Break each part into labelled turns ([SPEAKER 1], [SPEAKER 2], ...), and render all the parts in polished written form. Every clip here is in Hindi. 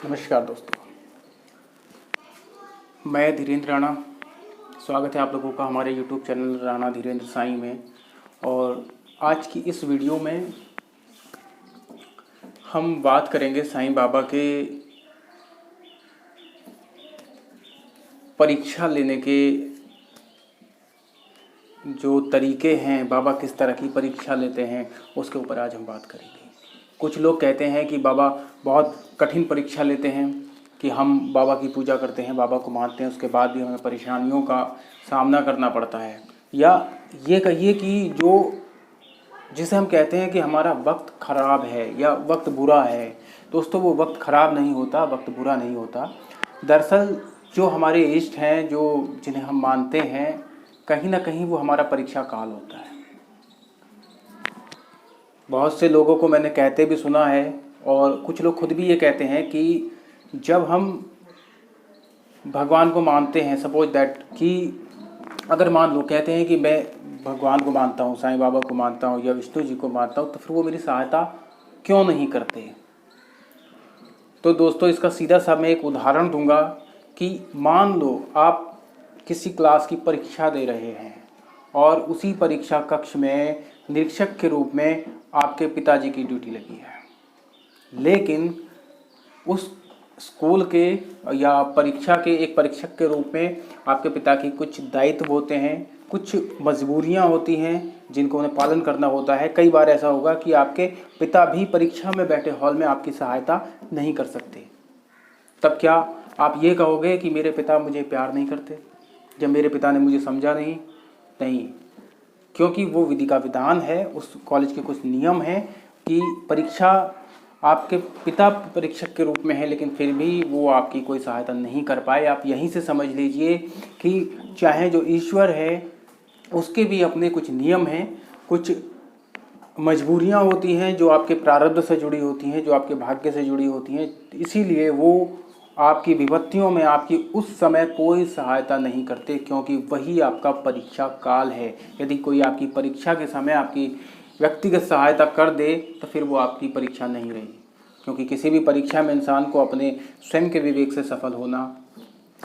[SPEAKER 1] नमस्कार दोस्तों, मैं धीरेन्द्र राणा। स्वागत है आप लोगों का हमारे YouTube चैनल राणा धीरेन्द्र साईं में। और आज की इस वीडियो में हम बात करेंगे साईं बाबा के परीक्षा लेने के जो तरीके हैं, बाबा किस तरह की परीक्षा लेते हैं, उसके ऊपर आज हम बात करेंगे। कुछ लोग कहते हैं कि बाबा बहुत कठिन परीक्षा लेते हैं, कि हम बाबा की पूजा करते हैं, बाबा को मानते हैं, उसके बाद भी हमें परेशानियों का सामना करना पड़ता है। या ये कहिए कि जिसे हम कहते हैं कि हमारा वक्त ख़राब है या वक्त बुरा है। दोस्तों, वो वक्त ख़राब नहीं होता, वक्त बुरा नहीं होता। दरअसल जो हमारे इष्ट हैं, जो जिन्हें हम मानते हैं, कहीं ना कहीं वो हमारा परीक्षा काल होता है। बहुत से लोगों को मैंने कहते भी सुना है, और कुछ लोग खुद भी ये कहते हैं कि जब हम भगवान को मानते हैं, सपोज दैट कि अगर मान लो कहते हैं कि मैं भगवान को मानता हूँ, साईं बाबा को मानता हूँ या विष्णु जी को मानता हूँ, तो फिर वो मेरी सहायता क्यों नहीं करते। तो दोस्तों, इसका सीधा सा मैं एक उदाहरण दूंगा कि मान लो आप किसी क्लास की परीक्षा दे रहे हैं और उसी परीक्षा कक्ष में निरीक्षक के रूप में आपके पिताजी की ड्यूटी लगी है, लेकिन उस स्कूल के या परीक्षा के एक परीक्षक के रूप में आपके पिता की कुछ दायित्व होते हैं, कुछ मजबूरियां होती हैं जिनको उन्हें पालन करना होता है। कई बार ऐसा होगा कि आपके पिता भी परीक्षा में बैठे हॉल में आपकी सहायता नहीं कर सकते। तब क्या आप ये कहोगे कि मेरे पिता मुझे प्यार नहीं करते, जब मेरे पिता ने मुझे समझा नहीं? नहीं, क्योंकि वो विधि का विधान है, उस कॉलेज के कुछ नियम हैं कि परीक्षा आपके पिता परीक्षक के रूप में है, लेकिन फिर भी वो आपकी कोई सहायता नहीं कर पाए। आप यहीं से समझ लीजिए कि चाहे जो ईश्वर है उसके भी अपने कुछ नियम हैं, कुछ मजबूरियां होती हैं जो आपके प्रारब्ध से जुड़ी होती हैं, जो आपके भाग्य से जुड़ी होती हैं। इसीलिए वो आपकी विपत्तियों में आपकी उस समय कोई सहायता नहीं करते, क्योंकि वही आपका परीक्षा काल है। यदि कोई आपकी परीक्षा के समय आपकी व्यक्तिगत सहायता कर दे तो फिर वो आपकी परीक्षा नहीं रही, क्योंकि किसी भी परीक्षा में इंसान को अपने स्वयं के विवेक से सफल होना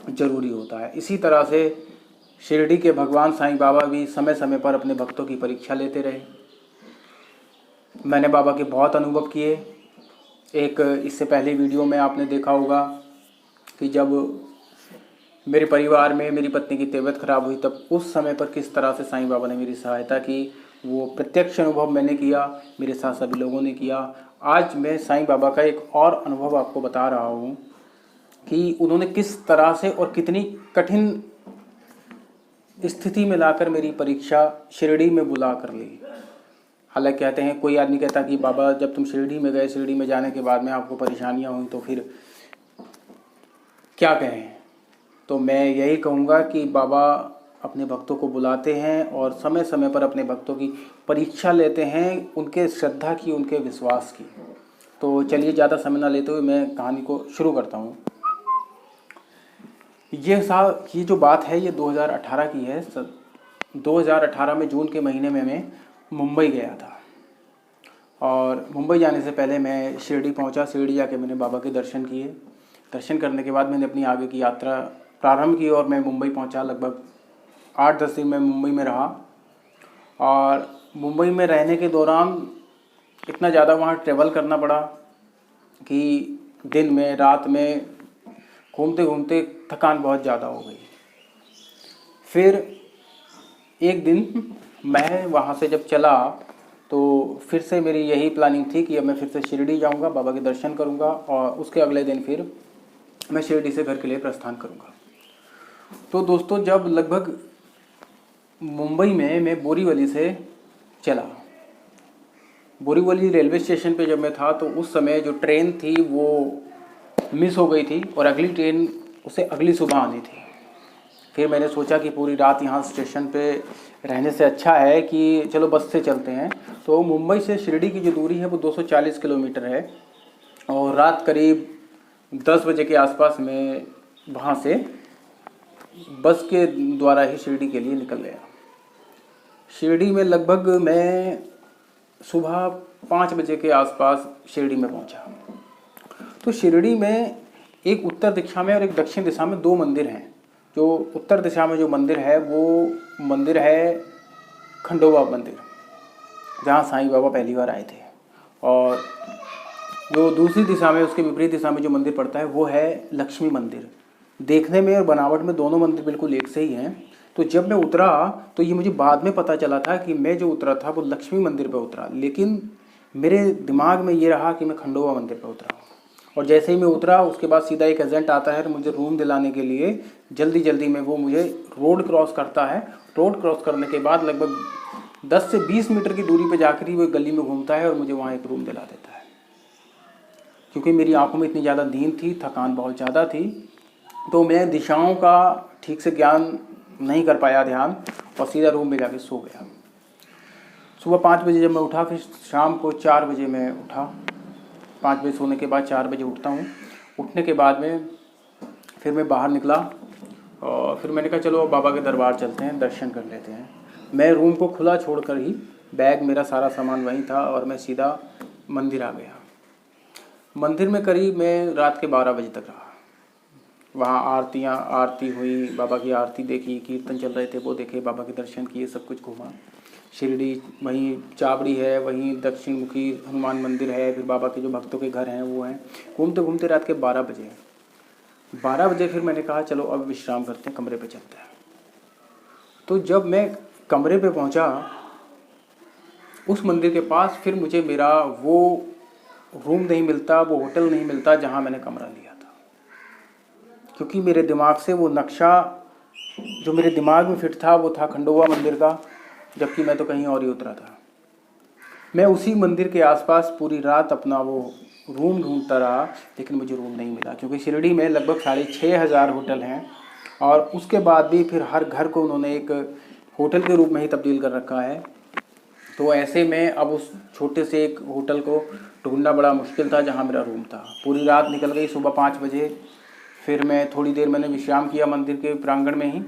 [SPEAKER 1] जरूरी होता है। इसी तरह से शिरडी के भगवान साईं बाबा भी समय समय पर अपने भक्तों की परीक्षा लेते रहे। मैंने बाबा के बहुत अनुभव किए। एक इससे पहले वीडियो में आपने देखा होगा कि जब मेरे परिवार में मेरी पत्नी की तबीयत खराब हुई, तब उस समय पर किस तरह से साईं बाबा ने मेरी सहायता की, वो प्रत्यक्ष अनुभव मैंने किया, मेरे साथ सभी लोगों ने किया। आज मैं साईं बाबा का एक और अनुभव आपको बता रहा हूँ कि उन्होंने किस तरह से और कितनी कठिन स्थिति में लाकर मेरी परीक्षा शिरडी में बुला कर ली। हालांकि कहते हैं, कोई आदमी कहता कि बाबा जब तुम शिरडी में गए, शिरडी में जाने के बाद में आपको परेशानियां हुई, तो फिर क्या कहें। तो मैं यही कहूँगा कि बाबा अपने भक्तों को बुलाते हैं और समय समय पर अपने भक्तों की परीक्षा लेते हैं, उनके श्रद्धा की, उनके विश्वास की। तो चलिए, ज़्यादा समय ना लेते हुए मैं कहानी को शुरू करता हूँ। ये जो बात है ये 2018 की है। 2018 में जून के महीने में मैं मुंबई गया था, और मुंबई जाने से पहले मैं शिरडी पहुंचा। शिरडी जाके मैंने बाबा के दर्शन किए। दर्शन करने के बाद मैंने अपनी आगे की यात्रा प्रारंभ की और मैं मुंबई पहुंचा। लगभग 8-10 दिन मैं मुंबई में रहा, और मुंबई में रहने के दौरान इतना ज़्यादा वहाँ ट्रैवल करना पड़ा कि दिन में रात में घूमते घूमते थकान बहुत ज़्यादा हो गई। फिर एक दिन मैं वहाँ से जब चला तो फिर से मेरी यही प्लानिंग थी कि अब मैं फिर से शिरडी जाऊँगा, बाबा के दर्शन करूँगा, और उसके अगले दिन फिर मैं शिरडी से घर के लिए प्रस्थान करूँगा। तो दोस्तों, जब लगभग मुंबई में मैं बोरीवली से चला, बोरीवली रेलवे स्टेशन पे जब मैं था, तो उस समय जो ट्रेन थी वो मिस हो गई थी और अगली ट्रेन उसे अगली सुबह आनी थी। फिर मैंने सोचा कि पूरी रात यहाँ स्टेशन पे रहने से अच्छा है कि चलो बस से चलते हैं। तो मुंबई से शिरडी की जो दूरी है वो 240 किलोमीटर है, और रात करीब 10 बजे के आसपास मैं वहाँ से बस के द्वारा ही शिरडी के लिए निकल गया। शिरडी में लगभग मैं सुबह 5 बजे के आसपास शिरडी में पहुँचा। तो शिरडी में एक उत्तर दिशा में और एक दक्षिण दिशा में 2 मंदिर हैं। जो उत्तर दिशा में जो मंदिर है वो मंदिर है खंडोबा मंदिर, जहाँ साईं बाबा पहली बार आए थे। और जो दूसरी दिशा में, उसके विपरीत दिशा में जो मंदिर पड़ता है वो है लक्ष्मी मंदिर। देखने में और बनावट में दोनों मंदिर बिल्कुल एक से ही हैं। तो जब मैं उतरा तो ये मुझे बाद में पता चला था कि मैं जो उतरा था वो लक्ष्मी मंदिर पर उतरा, लेकिन मेरे दिमाग में ये रहा कि मैं खंडोबा मंदिर पर उतरा। और जैसे ही मैं उतरा उसके बाद सीधा एक एजेंट आता है मुझे रूम दिलाने के लिए। जल्दी जल्दी में वो मुझे रोड क्रॉस करता है। रोड क्रॉस करने के बाद लगभग 10 से 20 मीटर की दूरी पर जाकर ही वो गली में घूमता है और मुझे वहाँ एक रूम दिला देता है। क्योंकि मेरी आंखों में इतनी ज़्यादा नींद थी, थकान बहुत ज़्यादा थी, तो मैं दिशाओं का ठीक से ज्ञान नहीं कर पाया ध्यान, और सीधा रूम में जाके सो गया। सुबह 5 बजे जब मैं उठा, फिर शाम को 4 बजे मैं उठा। 5 बजे सोने के बाद 4 बजे उठता हूँ। उठने के बाद में फिर मैं बाहर निकला और फिर मैंने कहा चलो बाबा के दरबार चलते हैं, दर्शन कर लेते हैं। मैं रूम को खुला छोड़कर ही, बैग मेरा सारा सामान वहीं था, और मैं सीधा मंदिर आ गया। मंदिर में करीब मैं रात के 12 बजे तक रहा। वहाँ आरती हुई, बाबा की आरती देखी, कीर्तन चल रहे थे वो देखे, बाबा के दर्शन किए, सब कुछ घूमा। शिरडी वहीं चाबड़ी है, वहीं दक्षिण मुखी हनुमान मंदिर है, फिर बाबा के जो भक्तों के घर हैं वो हैं। घूमते घूमते रात के 12 बजे फिर मैंने कहा चलो अब विश्राम करते हैं, कमरे पे चलते हैं। तो जब मैं कमरे पे पहुंचा उस मंदिर के पास, फिर मुझे मेरा वो रूम नहीं मिलता, वो होटल नहीं मिलता जहाँ मैंने कमरा लिया था। क्योंकि मेरे दिमाग से वो नक्शा जो मेरे दिमाग में फिट था वो था खंडोबा मंदिर का, जबकि मैं तो कहीं और ही उतरा था। मैं उसी मंदिर के आसपास पूरी रात अपना वो रूम ढूंढता रहा, लेकिन मुझे रूम नहीं मिला। क्योंकि शिरडी में लगभग 6,500 होटल हैं, और उसके बाद भी फिर हर घर को उन्होंने एक होटल के रूप में ही तब्दील कर रखा है। तो ऐसे में अब उस छोटे से एक होटल को ढूंढना बड़ा मुश्किल था जहाँ मेरा रूम था। पूरी रात निकल गई। सुबह 5 बजे फिर मैं थोड़ी देर मैंने विश्राम किया मंदिर के प्रांगण में ही,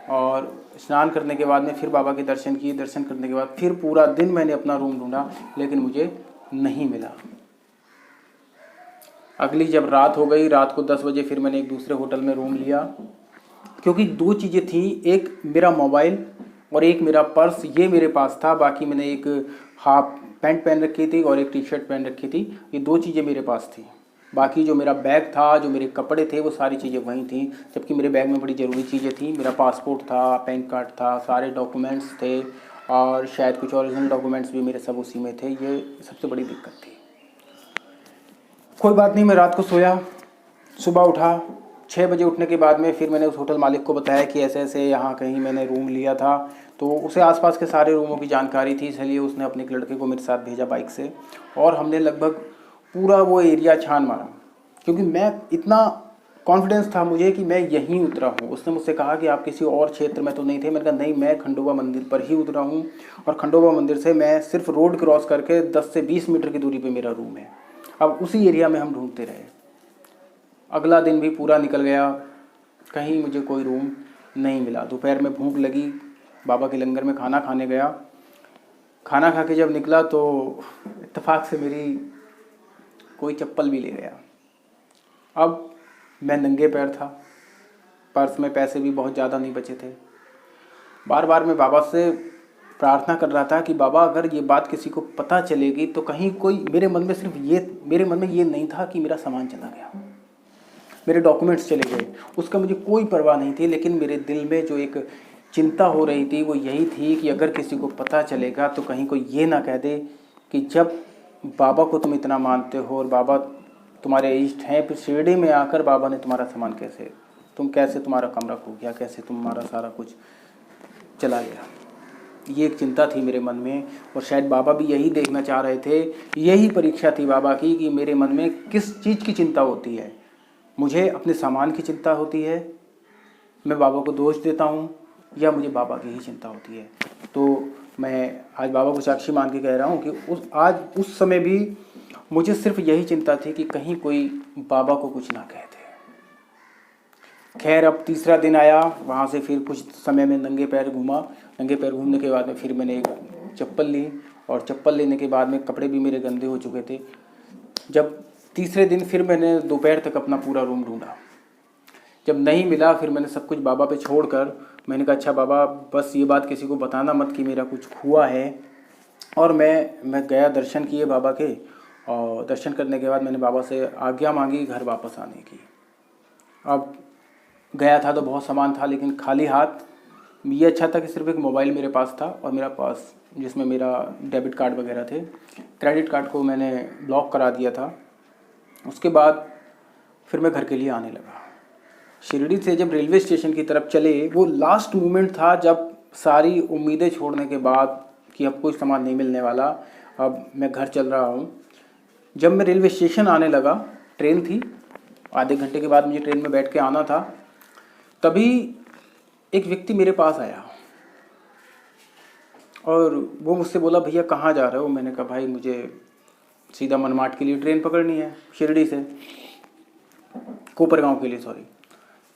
[SPEAKER 1] और स्नान करने के बाद में फिर बाबा के दर्शन किए। दर्शन करने के बाद फिर पूरा दिन मैंने अपना रूम ढूंढा, लेकिन मुझे नहीं मिला। अगली जब रात हो गई, रात को 10 बजे फिर मैंने एक दूसरे होटल में रूम लिया। क्योंकि 2 चीज़ें थी, एक मेरा मोबाइल और एक मेरा पर्स, ये मेरे पास था। बाकी मैंने एक हाफ पैंट पहन रखी थी और एक टी शर्ट पहन रखी थी। ये 2 चीज़ें मेरे पास थी। बाकी जो मेरा बैग था, जो मेरे कपड़े थे, वो सारी चीज़ें वहीं थी। जबकि मेरे बैग में बड़ी ज़रूरी चीज़ें थी। मेरा पासपोर्ट था, पैन कार्ड था, सारे डॉक्यूमेंट्स थे, और शायद कुछ ओरिजिनल डॉक्यूमेंट्स भी मेरे सब उसी में थे। ये सबसे बड़ी दिक्कत थी। कोई बात नहीं, मैं रात को सोया, सुबह उठा। 6 बजे उठने के बाद में फिर मैंने उस होटल मालिक को बताया कि ऐसे ऐसे यहाँ कहीं मैंने रूम लिया था। तो उसे आसपास के सारे रूमों की जानकारी थी, इसलिए उसने अपने एक लड़के को मेरे साथ भेजा बाइक से, और हमने लगभग पूरा वो एरिया छान मारा। क्योंकि मैं इतना कॉन्फिडेंस था मुझे कि मैं यहीं उतरा हूँ। उसने मुझसे कहा कि आप किसी और क्षेत्र में तो नहीं थे। मैंने कहा नहीं, मैं खंडोबा मंदिर पर ही उतरा हूँ, और खंडोबा मंदिर से मैं सिर्फ रोड क्रॉस करके 10 से 20 मीटर की दूरी पर मेरा रूम है। अब उसी एरिया में हम ढूंढते रहे। अगला दिन भी पूरा निकल गया, कहीं मुझे कोई रूम नहीं मिला। दोपहर में भूख लगी, बाबा के लंगर में खाना खाने गया। खाना खा के जब निकला तो इत्तेफाक से मेरी कोई चप्पल भी ले गया। अब मैं नंगे पैर था, पर्स में पैसे भी बहुत ज़्यादा नहीं बचे थे। बार बार मैं बाबा से प्रार्थना कर रहा था कि बाबा अगर ये बात किसी को पता चलेगी तो कहीं कोई, मेरे मन में ये नहीं था कि मेरा सामान चला गया, मेरे डॉक्यूमेंट्स चले गए, उसका मुझे कोई परवाह नहीं थी। लेकिन मेरे दिल में जो एक चिंता हो रही थी वो यही थी कि अगर किसी को पता चलेगा तो कहीं कोई ये ना कह दे कि जब बाबा को तुम इतना मानते हो और बाबा तुम्हारे इष्ट हैं, फिर शिरडी में आकर बाबा ने तुम्हारा सामान कैसे तुम्हारा कमरा खो गया, कैसे तुम्हारा सारा कुछ चला गया। ये एक चिंता थी मेरे मन में, और शायद बाबा भी यही देखना चाह रहे थे। यही परीक्षा थी बाबा की कि मेरे मन में किस चीज़ की चिंता होती है। मुझे अपने सामान की चिंता होती है, मैं बाबा को दोष देता हूँ, या मुझे बाबा की ही चिंता होती है। तो मैं आज बाबा को साक्षी मान के कह रहा हूँ कि उस समय भी मुझे सिर्फ यही चिंता थी कि कहीं कोई बाबा को कुछ ना कह दे। खैर, अब तीसरा दिन आया, वहाँ से फिर कुछ समय में नंगे पैर घूमा। नंगे पैर घूमने के बाद में फिर मैंने एक चप्पल ली, और चप्पल लेने के बाद में कपड़े भी मेरे गंदे हो चुके थे। जब तीसरे दिन फिर मैंने दोपहर तक अपना पूरा रूम ढूंढा। जब नहीं मिला फिर मैंने सब कुछ बाबा पे छोड़कर मैंने कहा अच्छा बाबा बस ये बात किसी को बताना मत कि मेरा कुछ हुआ है। और मैं गया, दर्शन किए बाबा के, और दर्शन करने के बाद मैंने बाबा से आज्ञा मांगी घर वापस आने की। अब गया था तो बहुत सामान था, लेकिन खाली हाथ। ये अच्छा था कि सिर्फ एक मोबाइल मेरे पास था और मेरा पास जिसमें मेरा डेबिट कार्ड वगैरह थे। क्रेडिट कार्ड को मैंने ब्लॉक करा दिया था। उसके बाद फिर मैं घर के लिए आने लगा। शिरडी से जब रेलवे स्टेशन की तरफ चले, वो लास्ट मोमेंट था जब सारी उम्मीदें छोड़ने के बाद कि अब कोई सामान नहीं मिलने वाला, अब मैं घर चल रहा हूँ। जब मैं रेलवे स्टेशन आने लगा, ट्रेन थी, आधे घंटे के बाद मुझे ट्रेन में बैठ के आना था, तभी एक व्यक्ति मेरे पास आया और वो मुझसे बोला भैया कहाँ जा रहे हो। मैंने कहा भाई मुझे सीधा मनमाड के लिए ट्रेन पकड़नी है, शिरडी से कोपरगांव के लिए, सॉरी,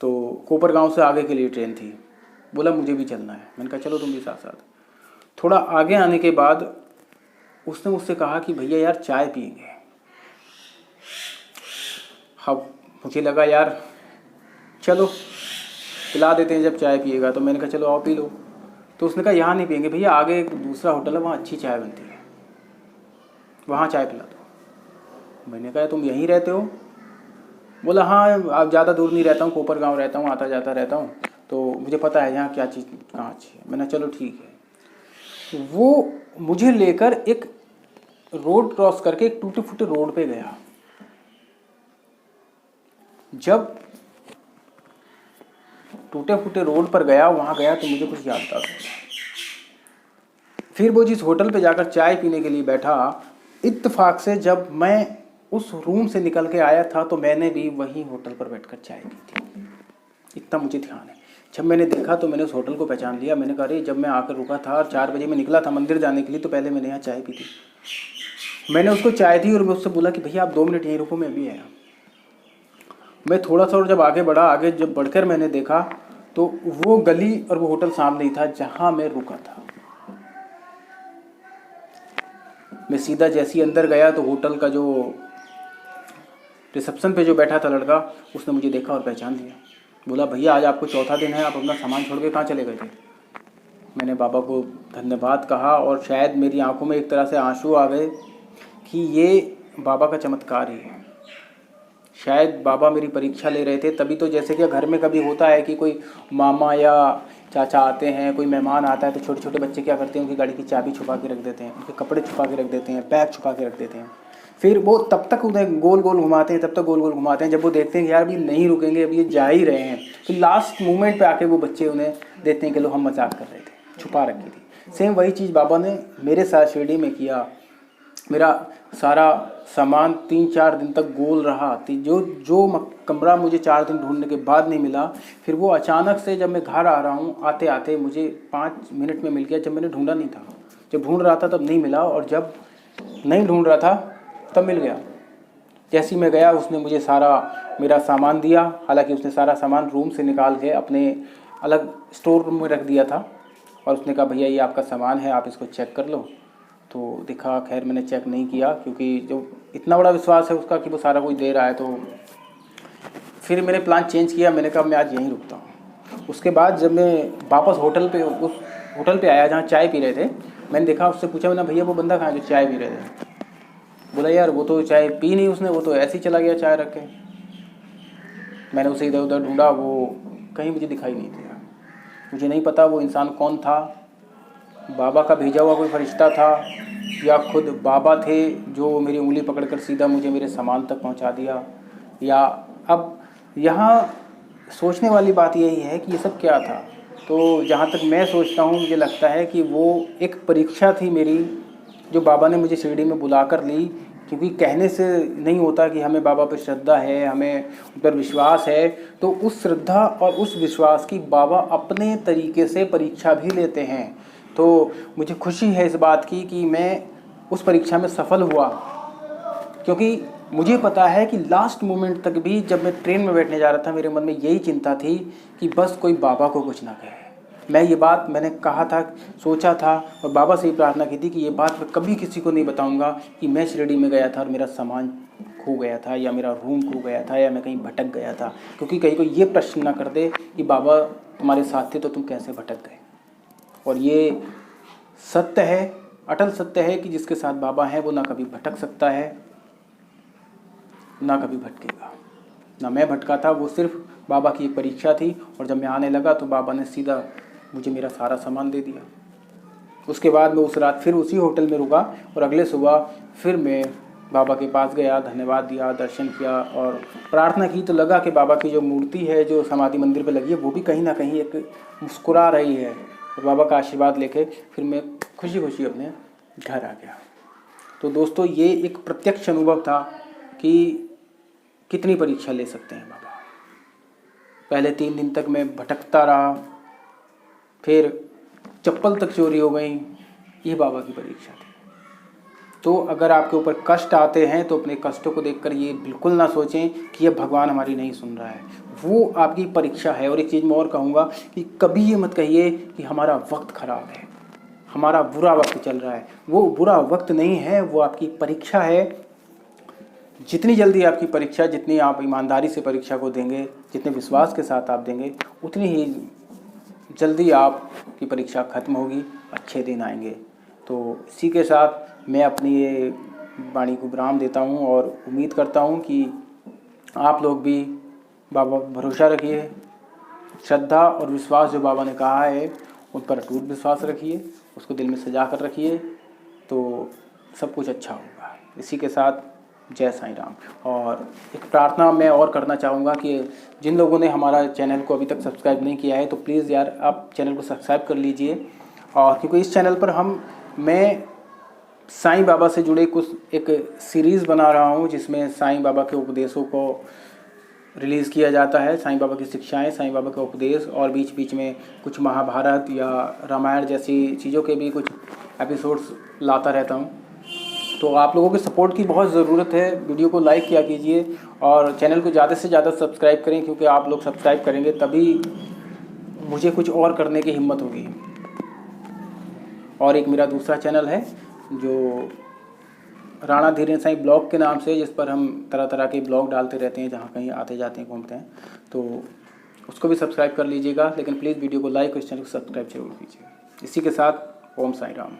[SPEAKER 1] तो कोपरगांव से आगे के लिए ट्रेन थी। बोला मुझे भी चलना है। मैंने कहा चलो तुम भी साथ साथ। थोड़ा आगे आने के बाद उसने मुझसे कहा कि भैया यार चाय पिएंगे। हाँ, मुझे लगा यार चलो पिला देते हैं जब चाय पिएगा, तो मैंने कहा चलो आओ पी लो। तो उसने कहा यहाँ नहीं पिएंगे भैया, आगे एक दूसरा होटल है वहाँ अच्छी चाय बनती है, वहाँ चाय पिला दो। मैंने कहा तुम यहीं रहते हो? बोला हाँ आप ज़्यादा दूर नहीं रहता हूँ, कोपरगांव रहता हूँ, आता जाता रहता हूँ, तो मुझे पता है यहाँ क्या चीज़ कहाँ अच्छी है। मैंने चलो ठीक है। वो मुझे लेकर एक रोड क्रॉस करके एक टूटे फूटे रोड पे गया। जब टूटे फूटे रोड पर गया, वहाँ गया तो मुझे कुछ याद था। फिर वो जिस होटल पे जाकर चाय पीने के लिए बैठा, इत्तेफाक से जब मैं उस रूम से निकल के आया था तो मैंने भी वही होटल पर बैठकर चाय पी थी। इतना मुझे ध्यान है। जब मैंने देखा तो मैंने उस होटल को पहचान लिया। मैंने कहा अरे जब मैं आकर रुका था और 4 बजे मैं निकला था मंदिर जाने के लिए, तो पहले मैंने यहाँ चाय पी थी। मैंने उसको चाय दी और मैं उससे बोला कि भैया आप 2 मिनट यहीं रुको, मैं अभी आया। मैं थोड़ा सा और जब आगे बढ़ा, आगे जब बढ़कर मैंने देखा तो वो गली और वो होटल सामने ही था जहाँ मैं रुका था। मैं सीधा जैसे ही अंदर गया तो होटल का जो रिसेप्शन पे जो बैठा था लड़का, उसने मुझे देखा और पहचान लिया। बोला भैया आज आपको चौथा दिन है, आप अपना सामान छोड़ के कहाँ चले गए थे? मैंने बाबा को धन्यवाद कहा और शायद मेरी आंखों में एक तरह से आंसू आ गए कि ये बाबा का चमत्कार ही है। शायद बाबा मेरी परीक्षा ले रहे थे। तभी तो जैसे कि घर में कभी होता है कि कोई मामा या चाचा आते हैं, कोई मेहमान आता है, तो छोटे छोटे बच्चे क्या करते हैं, उनकी गाड़ी की चाबी छुपा के रख देते हैं, उनके कपड़े छुपा के रख देते हैं, बैग छुपा के रख देते हैं। फिर वो तब तक उन्हें गोल गोल घुमाते हैं, तब तक गोल गोल घुमाते हैं, जब वो देखते हैं कि यार अभी नहीं रुकेंगे, अभी ये जा ही रहे हैं, तो लास्ट मोमेंट पे आके वो बच्चे उन्हें देते हैं कि लो हम मजाक कर रहे थे, छुपा रखी थी। सेम वही चीज़ बाबा ने मेरे साथ शिरडी में किया। मेरा सारा सामान 3-4 दिन तक गोल रहा। जो कमरा मुझे 4 दिन ढूंढने के बाद नहीं मिला, फिर वो अचानक से जब मैं घर आ रहा हूँ, आते आते मुझे 5 मिनट में मिल गया। जब मैंने ढूंढा नहीं था, जब ढूंढ रहा था तब नहीं मिला, और जब नहीं ढूंढ रहा था तब मिल गया। जैसे ही मैं गया उसने मुझे सारा मेरा सामान दिया। हालांकि उसने सारा सामान रूम से निकाल के अपने अलग स्टोर रूम में रख दिया था, और उसने कहा भैया ये आपका सामान है, आप इसको चेक कर लो। तो दिखा, खैर मैंने चेक नहीं किया क्योंकि जो इतना बड़ा विश्वास है उसका कि वो सारा कुछ दे रहा है। तो फिर मैंने प्लान चेंज किया। मैंने कहा मैं आज यहीं रुकता हूँ। उसके बाद जब मैं वापस उस होटल पे आया जहाँ चाय पी रहे थे, मैंने देखा, उससे पूछा मैंने भैया वो बंदा कहाँ है जो चाय पी रहे थे? बोला यार वो तो चाय पी नहीं उसने, वो तो ऐसे ही चला गया चाय रख के। मैंने उसे इधर उधर ढूंढा, वो कहीं मुझे दिखाई नहीं दिया। मुझे नहीं पता वो इंसान कौन था, बाबा का भेजा हुआ कोई फरिश्ता था या खुद बाबा थे जो मेरी उंगली पकड़कर सीधा मुझे मेरे सामान तक पहुंचा दिया। या अब यहाँ सोचने वाली बात यही है कि ये सब क्या था। तो जहाँ तक मैं सोचता हूँ, मुझे लगता है कि वो एक परीक्षा थी मेरी, जो बाबा ने मुझे शिरडी में बुला कर ली। क्योंकि कहने से नहीं होता कि हमें बाबा पर श्रद्धा है, हमें उन पर विश्वास है, तो उस श्रद्धा और उस विश्वास की बाबा अपने तरीके से परीक्षा भी लेते हैं। तो मुझे खुशी है इस बात की कि मैं उस परीक्षा में सफल हुआ, क्योंकि मुझे पता है कि लास्ट मोमेंट तक भी जब मैं ट्रेन में बैठने जा रहा था, मेरे मन में यही चिंता थी कि बस कोई बाबा को कुछ ना कहे, मैं ये बात मैंने कहा था, सोचा था और बाबा से ही प्रार्थना की थी कि ये बात मैं कभी किसी को नहीं बताऊंगा कि मैं शिरडी में गया था और मेरा सामान खो गया था या मेरा रूम खो गया था या मैं कहीं भटक गया था, क्योंकि कहीं को ये प्रश्न ना कर दे कि बाबा तुम्हारे साथ थे तो तुम कैसे भटक गए। और ये सत्य है, अटल सत्य है कि जिसके साथ बाबा हैं वो ना कभी भटक सकता है ना कभी भटकेगा। ना मैं भटका था, वो सिर्फ बाबा की एक परीक्षा थी। और जब मैं आने लगा तो बाबा ने सीधा मुझे मेरा सारा सामान दे दिया। उसके बाद मैं उस रात फिर उसी होटल में रुका और अगले सुबह फिर मैं बाबा के पास गया, धन्यवाद दिया, दर्शन किया और प्रार्थना की। तो लगा कि बाबा की जो मूर्ति है जो समाधि मंदिर पे लगी है वो भी कहीं ना कहीं एक मुस्कुरा रही है। और बाबा का आशीर्वाद लेके फिर मैं खुशी खुशी अपने घर आ गया। तो दोस्तों ये एक प्रत्यक्ष अनुभव था कि कितनी परीक्षा ले सकते हैं बाबा। पहले 3 दिन तक मैं भटकता रहा, फिर चप्पल तक चोरी हो गई। ये बाबा की परीक्षा थी। तो अगर आपके ऊपर कष्ट आते हैं तो अपने कष्टों को देखकर ये बिल्कुल ना सोचें कि ये भगवान हमारी नहीं सुन रहा है, वो आपकी परीक्षा है। और एक चीज़ मैं और कहूँगा कि कभी ये मत कहिए कि हमारा वक्त खराब है, हमारा बुरा वक्त चल रहा है। वो बुरा वक्त नहीं है, वो आपकी परीक्षा है। जितनी जल्दी आपकी परीक्षा, जितनी आप ईमानदारी से परीक्षा को देंगे, जितने विश्वास के साथ आप देंगे, उतनी ही जल्दी आपकी परीक्षा खत्म होगी, अच्छे दिन आएंगे। तो इसी के साथ मैं अपनी ये वाणी को विराम देता हूँ और उम्मीद करता हूँ कि आप लोग भी बाबा पर भरोसा रखिए। श्रद्धा और विश्वास जो बाबा ने कहा है उन पर अटूट विश्वास रखिए, उसको दिल में सजा कर रखिए, तो सब कुछ अच्छा होगा। इसी के साथ जय साईं राम। और एक प्रार्थना मैं और करना चाहूँगा कि जिन लोगों ने हमारा चैनल को अभी तक सब्सक्राइब नहीं किया है तो प्लीज़ यार आप चैनल को सब्सक्राइब कर लीजिए। और क्योंकि इस चैनल पर मैं साईं बाबा से जुड़े कुछ एक सीरीज़ बना रहा हूँ जिसमें साईं बाबा के उपदेशों को रिलीज़ किया जाता है, साईं बाबा की शिक्षाएं, साईं बाबा का उपदेश, और बीच बीच में कुछ महाभारत या रामायण जैसी चीज़ों के भी कुछ एपिसोड्स लाता रहता हूँ। तो आप लोगों के सपोर्ट की बहुत ज़रूरत है। वीडियो को लाइक किया कीजिए और चैनल को ज़्यादा से ज़्यादा सब्सक्राइब करें, क्योंकि आप लोग सब्सक्राइब करेंगे तभी मुझे कुछ और करने की हिम्मत होगी। और एक मेरा दूसरा चैनल है जो राणा धीरेन्द्र साईं ब्लॉग के नाम से, जिस पर हम तरह तरह के ब्लॉग डालते रहते हैं, जहाँ कहीं आते जाते हैं, घूमते हैं, तो उसको भी सब्सक्राइब कर लीजिएगा। लेकिन प्लीज़ वीडियो को लाइक और इस चैनल को सब्सक्राइब जरूर कीजिए। इसी के साथ ओम साईं राम।